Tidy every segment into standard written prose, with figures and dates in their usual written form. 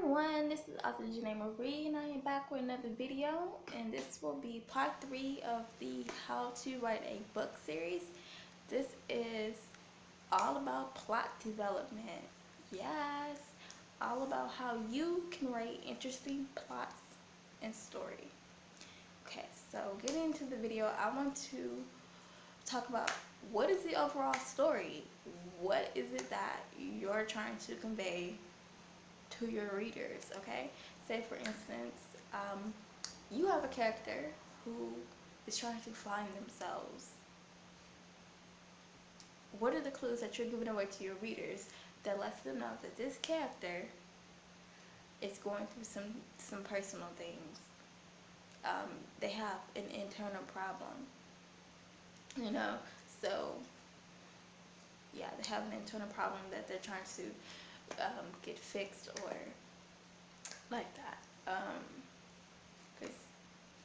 everyone, this is author Janae Marie and I am back with another video, and this will be part 3 of the How to Write a Book series. This is all about plot development. Yes, all about how you can write interesting plots and story. Okay, so getting into the video, I want to talk about what is the overall story? What is it that you're trying to convey to your readers? Okay, say for instance, you have a character who is trying to find themselves. What are the clues that you're giving away to your readers that lets them know that this character is going through some personal things? They have an internal problem, you know. So yeah, they have an internal problem that they're trying to get fixed or like that. Because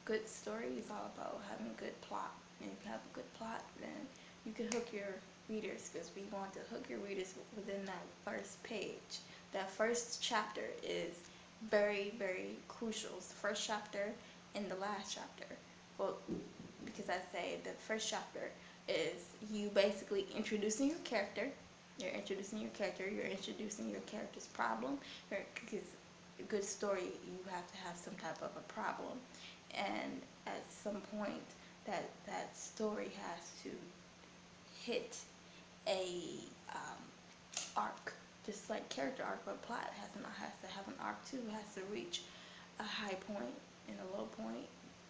good story is all about having a good plot, and if you have a good plot, then you can hook your readers, because we want to hook your readers within that first page. That first chapter is very, very crucial. It's the first chapter and the last chapter. Well, because I say the first chapter is you basically introducing your character. You're introducing your character. You're introducing your character's problem. Because a good story, you have to have some type of a problem, and at some point, that story has to hit a arc, just like character arc, but plot has to have an arc too. It has to reach a high point and a low point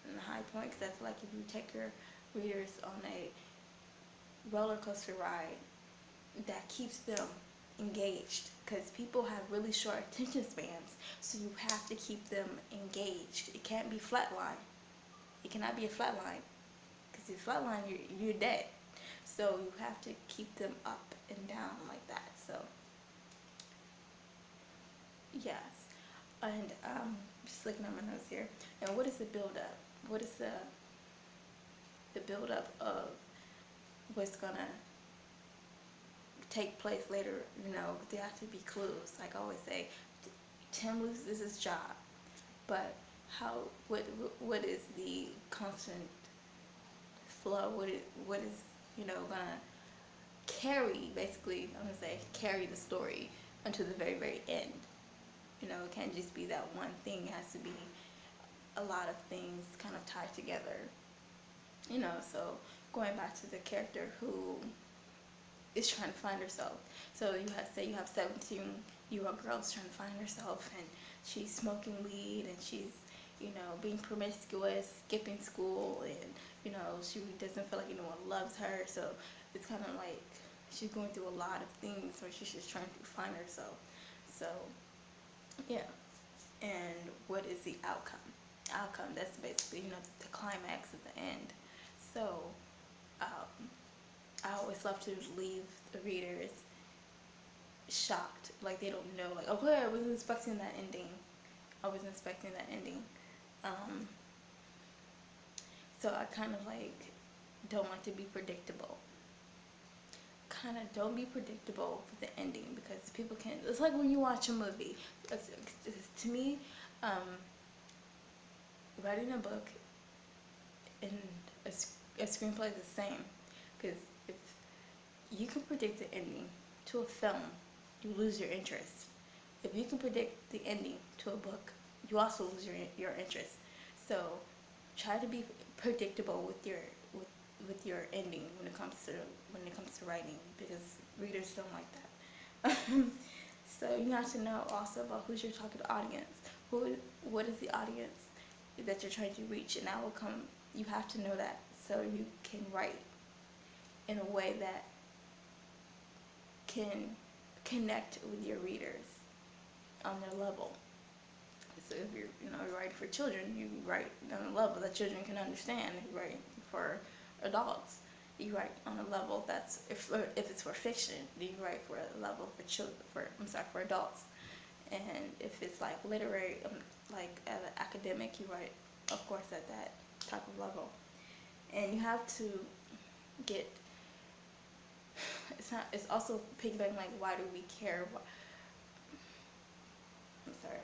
and a high point, because that's like if you take your readers on a roller coaster ride that keeps them engaged, because people have really short attention spans, so you have to keep them engaged. It can't be flatline. It cannot be a flat line, because if you flatline, you're dead. So you have to keep them up and down like that. So yes, and just looking at my notes here. And what is the build up? What is the build up of what's gonna take place later? You know, there have to be clues. Like I always say, Tim loses his job, but what is the constant flow? What is, you know, gonna carry, basically, I'm gonna say carry the story until the very, very end. You know, it can't just be that one thing. It has to be a lot of things kind of tied together. You know, so going back to the character who is trying to find herself. So you have, say you have 17-year-old girl trying to find herself, and she's smoking weed, and she's, you know, being promiscuous, skipping school, and, you know, she doesn't feel like anyone loves her. So it's kind of like she's going through a lot of things where she's just trying to find herself. So yeah, and what is the outcome? Outcome, that's basically, you know, the climax at the end. So I always love to leave the readers shocked, like they don't know, like, okay, I wasn't expecting that ending. I wasn't expecting that ending. So I kind of like don't want to be predictable. Kind of don't be predictable with the ending, because people can. It's like when you watch a movie. To me, writing a book and a screenplay is the same, because if you can predict the ending to a film, you lose your interest. If you can predict the ending to a book, you also lose your interest. So try to be predictable with your ending when it comes to writing, because readers don't like that. So you have to know also about who's your target audience. What is the audience that you're trying to reach, and that will come. You have to know that, so you can write in a way that can connect with your readers on their level. So if you're, you know, you're writing for children, you write on a level that children can understand. If you write for adults, you write on a level that's, if it's for fiction, you write for a level for children, for adults. And if it's like literary, like academic, you write, of course, at that type of level. And you have to get, it's also piggybacking, like, why do we care? I'm sorry,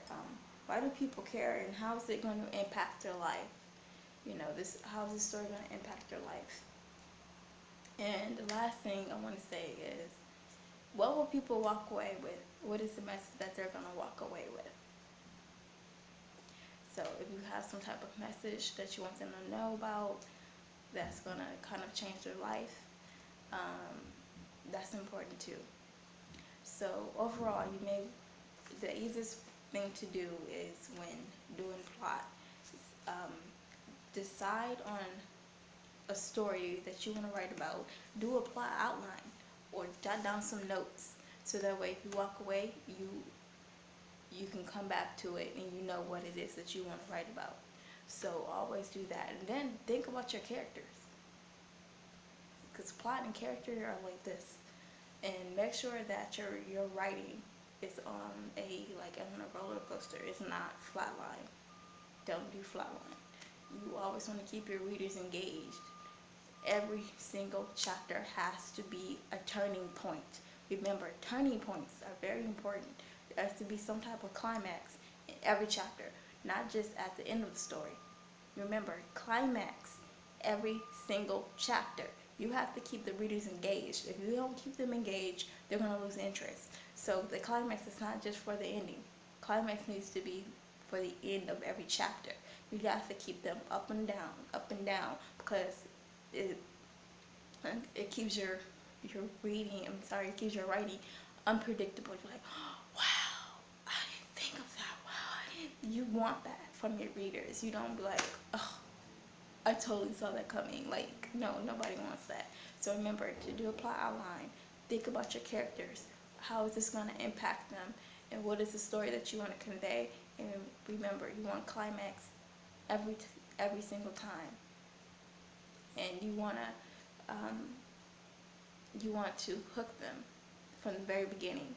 Why do people care, and how is it going to impact their life? You know, this how is this story going to impact their life? And the last thing I want to say is, what will people walk away with? What is the message that they're going to walk away with? So if you have some type of message that you want them to know about, that's going to kind of change their life, that's important too. So overall, the easiest thing to do is when doing plot, um, decide on a story that you want to write about, do a plot outline, or jot down some notes, so that way if you walk away, you can come back to it and you know what it is that you want to write about. So always do that, and then think about your characters, because plot and character are like this. And make sure that your writing is on a roller coaster. It's not flatline. Don't do flatline. You always want to keep your readers engaged. Every single chapter has to be a turning point. Remember, turning points are very important. There has to be some type of climax in every chapter, not just at the end of the story. Remember, climax every single chapter. You have to keep the readers engaged. If you don't keep them engaged, they're going to lose interest. So the climax is not just for the ending. Climax needs to be for the end of every chapter. You got to keep them up and down, because it keeps your reading. It keeps your writing unpredictable. You're like, oh, wow, I didn't think of that. Wow, you want that from your readers. You don't be like, oh, I totally saw that coming. Like, no, nobody wants that. So remember to do a plot outline. Think about your characters. How is this going to impact them? And what is the story that you want to convey? And remember, you want climax every single time. And you want to hook them from the very beginning.